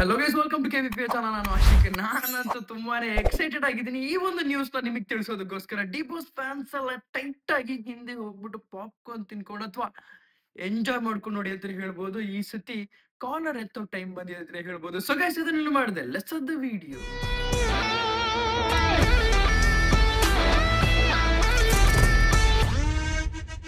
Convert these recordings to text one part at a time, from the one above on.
Hello guys, welcome to KVP channel. ನಾನು ಆಶಿಕ್. ನಾನಂತೂ ತುಂಬಾನೇ ಎಕ್ಸೈಟೆಡ್ ಆಗಿದ್ದೀನಿ ಈ ಒಂದು ನ್ಯೂಸ್ ನ ನಿಮಗೆ ತಿಳಿಸೋದಕ್ಕೋಸ್ಕರ. ಡಿ ಬಾಸ್ ಫ್ಯಾನ್ಸ್ ಎಲ್ಲ ಟೈಟ್ ಆಗಿ ಹಿಂದೆ ಹೋಗ್ಬಿಟ್ಟು ಪಾಪ್ಕಾರ್ನ್ ತಿನ್ಕೊಂಡು ಅಥವಾ ಎಂಜಾಯ್ ಮಾಡ್ಕೊಂಡು ನೋಡಿ ಅಂತ ಹೇಳ್ಬೋದು. ಈ ಸತಿ ಕಾರ್ನರ್ ಎತ್ತೋ ಟೈಮ್ ಬಂದಿದೆ ಅಂತ ಹೇಳ್ಬೋದು. ಸೊ ಗೈಸ್, ಇದನ್ನೆಲ್ಲ ಮಾಡಿದೆ. Let's the video.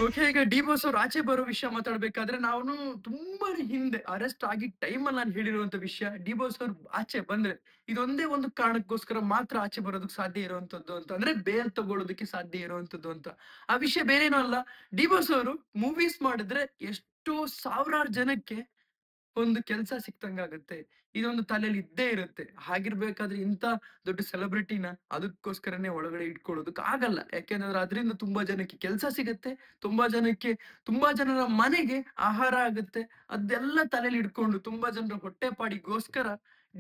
ಓಕೆ, ಈಗ ಡಿ ಬಾಸ್ ಅವ್ರು ಆಚೆ ಬರೋ ವಿಷಯ ಮಾತಾಡ್ಬೇಕಾದ್ರೆ ನಾವು ತುಂಬಾ ಹಿಂದೆ ಅರೆಸ್ಟ್ ಆಗಿ ಟೈಮ್ ಅಲ್ಲಿ ನಾನು ಹೇಳಿರುವಂತ ವಿಷಯ, ಡಿ ಬಾಸ್ ಅವ್ರು ಆಚೆ ಬಂದ್ರೆ ಇದೊಂದೇ ಒಂದು ಕಾರಣಕ್ಕೋಸ್ಕರ ಮಾತ್ರ ಆಚೆ ಬರೋದಕ್ಕೆ ಸಾಧ್ಯ ಇರುವಂತದ್ದು ಅಂತ, ಅಂದ್ರೆ ಬೇಲ್ ತಗೊಳ್ಳೋದಕ್ಕೆ ಸಾಧ್ಯ ಇರುವಂತದ್ದು ಅಂತ. ಆ ವಿಷಯ ಬೇರೇನೂ ಅಲ್ಲ. ಡಿ ಬಾಸ್ ಅವರು ಮೂವೀಸ್ ಮಾಡಿದ್ರೆ ಎಷ್ಟೋ ಸಾವಿರಾರು ಜನಕ್ಕೆ ಒಂದು ಕೆಲಸ ಸಿಕ್ತಂಗಾಗುತ್ತೆ. ಇದೊಂದು ತಲೆಯಲ್ಲಿ ಇದ್ದೇ ಇರುತ್ತೆ. ಹಾಗಿರ್ಬೇಕಾದ್ರೆ ಇಂತ ದೊಡ್ಡ ಸೆಲೆಬ್ರಿಟಿನ ಅದಕ್ಕೋಸ್ಕರನೇ ಒಳಗಡೆ ಇಟ್ಕೊಳ್ಳೋದಕ್ ಆಗಲ್ಲ. ಯಾಕೆಂದ್ರೆ ಅದರಿಂದ ತುಂಬಾ ಜನಕ್ಕೆ ಕೆಲಸ ಸಿಗುತ್ತೆ, ತುಂಬಾ ಜನರ ಮನೆಗೆ ಆಹಾರ ಆಗುತ್ತೆ. ಅದೆಲ್ಲ ತಲೆಯಲ್ಲಿ ಇಟ್ಕೊಂಡು ತುಂಬಾ ಜನರ ಹೊಟ್ಟೆಪಾಡಿಗೋಸ್ಕರ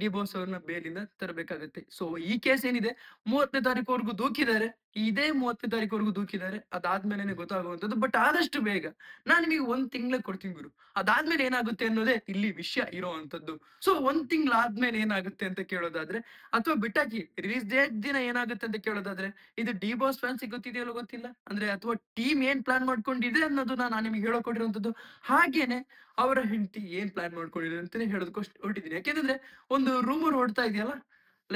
ಡಿ ಬಾಸ್ ಅವ್ರನ್ನ ಬೇಲಿಂದ ತರಬೇಕಾಗುತ್ತೆ. ಸೊ ಈ ಕೇಸ್ ಏನಿದೆ 30ನೇ ತಾರೀಕುವರೆಗೂ ದೂಕಿದ್ದಾರೆ. ಇದೇ 30ನೇ ತಾರೀಕುವರೆಗೂ ದೂಕಿದ್ದಾರೆ. ಅದಾದ್ಮೇಲೆ ಗೊತ್ತಾಗುವಂತದ್ದು. ಬಟ್ ಆದಷ್ಟು ಬೇಗ ನಾನ್ ನಿಮಗೆ ಒಂದ್ ತಿಂಗಳ ಕೊಡ್ತೀನಿ ಗುರು. ಅದಾದ್ಮೇಲೆ ಏನಾಗುತ್ತೆ ಅನ್ನೋದೇ ಇಲ್ಲಿ ವಿಷಯ ಇರೋವಂಥದ್ದು. ಸೊ ಒಂದ್ ತಿಂಗಳಾದ್ಮೇಲೆ ಏನಾಗುತ್ತೆ ಅಂತ ಕೇಳೋದಾದ್ರೆ, ಅಥವಾ ಬಿಟ್ಟಾಕಿ ರಿಲೀಸ್ ಡೇಟ್ ದಿನ ಏನಾಗುತ್ತೆ ಅಂತ ಕೇಳೋದಾದ್ರೆ, ಇದು ಡಿ ಬಾಸ್ ಫ್ಯಾನ್ಸ್ ಗೊತ್ತಿದೆಯಲ್ಲೋ ಗೊತ್ತಿಲ್ಲ, ಅಂದ್ರೆ ಅಥವಾ ಟೀಮ್ ಏನ್ ಪ್ಲಾನ್ ಮಾಡ್ಕೊಂಡಿದೆ ಅನ್ನೋದು ನಾನು ನಿಮಗೆ ಹೇಳಕೊಟ್ಟಿರುವಂತದ್ದು. ಹಾಗೇನೆ ಅವರ ಹೆಂಡತಿ ಏನ್ ಪ್ಲಾನ್ ಮಾಡ್ಕೊಂಡಿದೆ ಅಂತಾನೆ ಹೇಳೋದಕ್ಕೆ ಹೊರಟಿದ್ದೀನಿ. ಯಾಕೆಂದ್ರೆ ಒಂದು ರೂಮರ್ ಓಡ್ತಾ ಇದೆಯಲ್ಲ,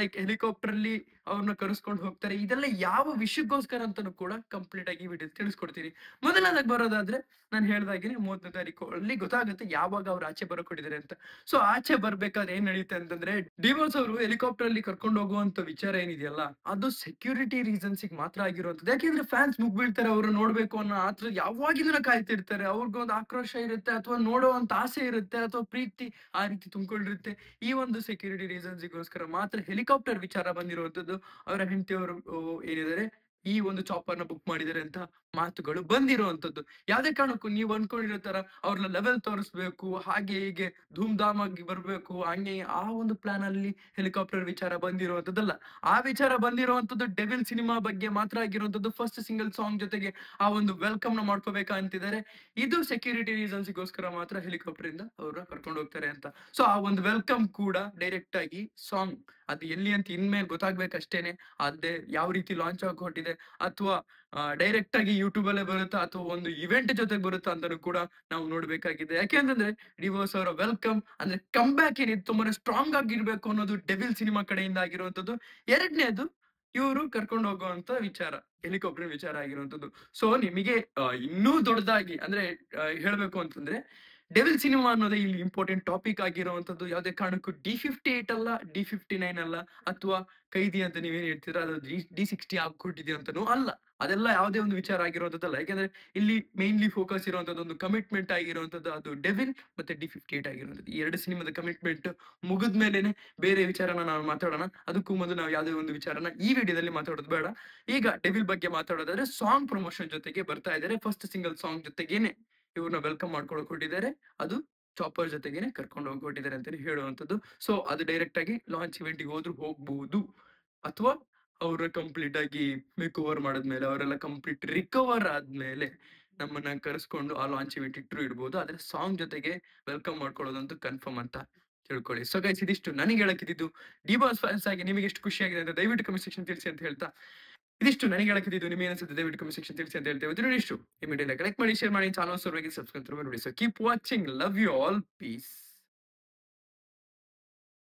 ಲೈಕ್ ಹೆಲಿಕಾಪ್ಟರ್ ಅಲ್ಲಿ ಅವ್ರನ್ನ ಕರೆಸ್ಕೊಂಡು ಹೋಗ್ತಾರೆ. ಇದೆಲ್ಲ ಯಾವ ವಿಷಯಕ್ಕೋಸ್ಕರ ಅಂತಾನು ಕೂಡ ಕಂಪ್ಲೀಟ್ ಆಗಿ ವಿಡಿಯೋ ತಿಳಿಸ್ಕೊಡ್ತೀನಿ. ಮೊದಲನೇದಾಗಿ ಬರೋದಾದ್ರೆ, ನಾನು ಹೇಳ್ದಾಗೆ 30ನೇ ತಾರೀಕು ಅಲ್ಲಿ ಗೊತ್ತಾಗುತ್ತೆ ಯಾವಾಗ ಅವ್ರು ಆಚೆ ಬರೋಕೊಟ್ಟಿದ್ದಾರೆ ಅಂತ. ಸೊ ಆಚೆ ಬರ್ಬೇಕಾದ್ರೆ ಏನ್ ನಡೆಯುತ್ತೆ ಅಂತಂದ್ರೆ, ಡಿವೋರ್ಸ್ ಅವರು ಹೆಲಿಕಾಪ್ಟರ್ ಅಲ್ಲಿ ಕರ್ಕೊಂಡು ಹೋಗುವಂತ ವಿಚಾರ ಏನಿದೆಯಲ್ಲ, ಅದು ಸೆಕ್ಯೂರಿಟಿ ರೀಸನ್ಸ್ ಮಾತ್ರ ಆಗಿರುವಂತದ್ದು. ಯಾಕೆಂದ್ರೆ ಫ್ಯಾನ್ಸ್ ಮುಗ್ಬೀಳ್ತಾರೆ, ಅವ್ರು ನೋಡ್ಬೇಕು ಅನ್ನೋ ಆತರ ಯಾವಾಗಿಂದ ಕಾಯ್ತಿರ್ತಾರೆ. ಅವ್ರಿಗೊಂದು ಆಕ್ರೋಶ ಇರುತ್ತೆ, ಅಥವಾ ನೋಡುವಂತ ಆಸೆ ಇರುತ್ತೆ, ಅಥವಾ ಪ್ರೀತಿ ಆ ರೀತಿ ತುಂಬಿಕೊಂಡಿರುತ್ತೆ. ಈ ಒಂದು ಸೆಕ್ಯೂರಿಟಿ ರೀಸನ್ಸ್ಗೋಸ್ಕರ ಮಾತ್ರ ಹೆಲಿಕಾಪ್ಟರ್ ವಿಚಾರ ಬಂದಿರುವಂತದ್ದು. ಅವರ ಹೆಂಡತಿಯವರು ಏನಿದ್ದಾರೆ, ಈ ಒಂದು ಚಾಪರ್ ನ ಬುಕ್ ಮಾಡಿದ್ದಾರೆ ಅಂತ ಮಾತುಗಳು ಬಂದಿರುವಂತದ್ದು. ಯಾವ್ದೇ ಕಾರಣಕ್ಕೂ ನೀವು ಅನ್ಕೊಂಡಿರೋ ತರ ಅವ್ರನ್ನ ಲೆವೆಲ್ ತೋರಿಸ್ಬೇಕು, ಹಾಗೆ ಹೀಗೆ ಧೂಮ್ ಧಾಮ್ ಆಗಿ ಬರ್ಬೇಕು, ಹಂಗೆ ಆ ಒಂದು ಪ್ಲಾನ್ ಅಲ್ಲಿ ಹೆಲಿಕಾಪ್ಟರ್ ವಿಚಾರ ಬಂದಿರುವಂತದ್ದಲ್ಲ. ಆ ವಿಚಾರ ಬಂದಿರುವಂತದ್ದು ಡೆವಿಲ್ ಸಿನಿಮಾ ಬಗ್ಗೆ ಮಾತ್ರ ಆಗಿರುವಂತದ್ದು. ಫಸ್ಟ್ ಸಿಂಗಲ್ ಸಾಂಗ್ ಜೊತೆಗೆ ಆ ಒಂದು ವೆಲ್ಕಮ್ ನ ಮಾಡ್ಕೋಬೇಕಂತಿದ್ದಾರೆ. ಇದು ಸೆಕ್ಯೂರಿಟಿ ರೀಸನ್ಸ್ಗೋಸ್ಕರ ಮಾತ್ರ ಹೆಲಿಕಾಪ್ಟರ್ ಇಂದ ಅವ್ರನ್ನ ಕರ್ಕೊಂಡು ಹೋಗ್ತಾರೆ ಅಂತ. ಸೊ ಆ ಒಂದು ವೆಲ್ಕಮ್ ಕೂಡ ಡೈರೆಕ್ಟ್ ಆಗಿ ಸಾಂಗ್ ಅದು ಎಲ್ಲಿ ಅಂತ ಇನ್ಮೇಲೆ ಗೊತ್ತಾಗ್ಬೇಕಷ್ಟೇನೆ. ಅದೇ ಯಾವ ರೀತಿ ಲಾಂಚ್ ಆಗಿ ಹೊಟ್ಟಿದೆ, ಅಥವಾ ಡೈರೆಕ್ಟ್ ಆಗಿ ಯೂಟ್ಯೂಬ್ ಅಲ್ಲೇ ಬರುತ್ತಾ, ಅಥವಾ ಒಂದು ಇವೆಂಟ್ ಜೊತೆಗೆ ಬರುತ್ತಾ ಅಂತಾನು ಕೂಡ ನಾವು ನೋಡ್ಬೇಕಾಗಿದೆ. ಯಾಕೆಂತಂದ್ರೆ ಡಿವೋರ್ಸ್ ಅವರ ವೆಲ್ಕಮ್ ಅಂದ್ರೆ ಕಮ್ ಬ್ಯಾಕ್ ಏನಿತ್ತು, ತುಂಬಾನೇ ಸ್ಟ್ರಾಂಗ್ ಆಗಿರ್ಬೇಕು ಅನ್ನೋದು ಡೆವಿಲ್ ಸಿನಿಮಾ ಕಡೆಯಿಂದ ಆಗಿರುವಂತದ್ದು. ಎರಡನೇದು, ಇವರು ಕರ್ಕೊಂಡು ಹೋಗುವಂತ ವಿಚಾರ, ಹೆಲಿಕಾಪ್ಟರ್ ವಿಚಾರ ಆಗಿರುವಂತದ್ದು. ಸೊ ನಿಮಗೆ ಇನ್ನೂ ದೊಡ್ಡದಾಗಿ ಅಂದ್ರೆ ಹೇಳ್ಬೇಕು ಅಂತಂದ್ರೆ, ಡೆವಿಲ್ ಸಿನಿಮಾ ಅನ್ನೋದೇ ಇಲ್ಲಿ ಇಂಪಾರ್ಟೆಂಟ್ ಟಾಪಿಕ್ ಆಗಿರುವಂತದ್ದು. ಯಾವುದೇ ಕಾರಣಕ್ಕೂ D58 ಅಲ್ಲ, D59 ಅಲ್ಲ, ಅಥವಾ ಕೈದಿ ಅಂತ ನೀವೇನ್ ಹೇಳ್ತೀರಾ ಅದು D60 ಆಗ್ಕೊಟ್ಟಿದೆ ಅಂತಾನು ಅಲ್ಲ. ಅದೆಲ್ಲ ಯಾವುದೇ ಒಂದು ವಿಚಾರ ಆಗಿರುವಂತದ್ದಲ್ಲ. ಯಾಕಂದ್ರೆ ಇಲ್ಲಿ ಮೇನ್ಲಿ ಫೋಕಸ್ ಇರುವಂತದ್ದು ಒಂದು ಕಮಿಟ್ಮೆಂಟ್ ಆಗಿರುವಂತದ್ದು, ಅದು ಡೆವಿಲ್ ಮತ್ತೆ D58 ಆಗಿರುವಂತದ್ದು. ಈ ಎರಡು ಸಿನಿಮಾದ ಕಮಿಟ್ಮೆಂಟ್ ಮುಗಿದ್ಮೇಲೆನೆ ಬೇರೆ ವಿಚಾರನ ನಾವು ಮಾತಾಡೋಣ. ಅದಕ್ಕೂ ಮೊದಲು ನಾವು ಯಾವುದೇ ಒಂದು ವಿಚಾರನ ಈ ವಿಡಿಯೋದಲ್ಲಿ ಮಾತಾಡೋದು ಬೇಡ. ಈಗ ಡೆವಿಲ್ ಬಗ್ಗೆ ಮಾತಾಡೋದಾದ್ರೆ, ಸಾಂಗ್ ಪ್ರಮೋಷನ್ ಜೊತೆಗೆ ಬರ್ತಾ ಇದ್ದಾರೆ. ಫಸ್ಟ್ ಸಿಂಗಲ್ ಸಾಂಗ್ ಜೊತೆಗೇನೆ ಇವ್ರನ್ನ ವೆಲ್ಕಮ್ ಮಾಡ್ಕೊಳಕ್ ಹೊಟ್ಟಿದ್ದಾರೆ. ಅದು ಚಾಪರ್ ಜೊತೆಗೇನೆ ಕರ್ಕೊಂಡು ಹೋಗ್ಬಿಟ್ಟಿದ್ದಾರೆ ಅಂತ ಹೇಳುವಂತದ್ದು. ಸೊ ಅದು ಡೈರೆಕ್ಟ್ ಆಗಿ ಲಾಂಚ್ ಇವೆಂಟ್ ಗೆ ಹೋದ್ರು ಹೋಗ್ಬಹುದು, ಅಥವಾ ಅವ್ರ ಕಂಪ್ಲೀಟ್ ಆಗಿ ಮೇಕ್ ಓವರ್ ಮಾಡಿದ್ಮೇಲೆ, ಅವರೆಲ್ಲ ಕಂಪ್ಲೀಟ್ ರಿಕವರ್ ಆದ್ಮೇಲೆ ನಮ್ಮನ್ನ ಕರೆಸ್ಕೊಂಡು ಆ ಲಾಂಚ್ ಇವೆಂಟ್ ಇಟ್ರು ಇಡ್ಬೋದು. ಆದ್ರೆ ಸಾಂಗ್ ಜೊತೆಗೆ ವೆಲ್ಕಮ್ ಮಾಡ್ಕೊಳ್ಳೋದಂತೂ ಕನ್ಫರ್ಮ್ ಅಂತ ತಿಳ್ಕೊಳ್ಳಿ. ಸೊ ಗೈಸ್, ಇದಿಷ್ಟು ನನಗೆ ಹೇಳಕ್ಕಿದ್ದು. ಡಿ ಬಾಸ್ ಫ್ಯಾನ್ಸ್ ಆಗಿ ನಿಮಗೆ ಎಷ್ಟು ಖುಷಿ ಆಗಿದೆ ಅಂತ ದಯವಿಟ್ಟು ಕಮೆಂಟ್ ಸೆಕ್ಷನ್ ತಿಳಿಸಿ ಅಂತ ಹೇಳ್ತಾ, ಇದಿಷ್ಟು ನನಗೆ ಹೇಳಕ್ಕಿದ್ದು. ನಿಮಗೆ ಅನ್ಸುತ್ತೆ ದಯವಿಟ್ಟು ಕಮೆಂಟ್ ಸೆಕ್ಷನ್ ತಿಳಿಸಿ ಅಂತ ಹೇಳ್ತೇವೆ. ಇಷ್ಟು ಈ ವಿಡಿಯೋನ ಲೈಕ್ ಮಾಡಿ, ಶೇರ್ ಮಾಡಿ, ಚಾನಲ್ ಸಬ್ಸ್ಕ್ರೈಬ್ ಮಾಡಿ. So keep watching. Love you all. Piece.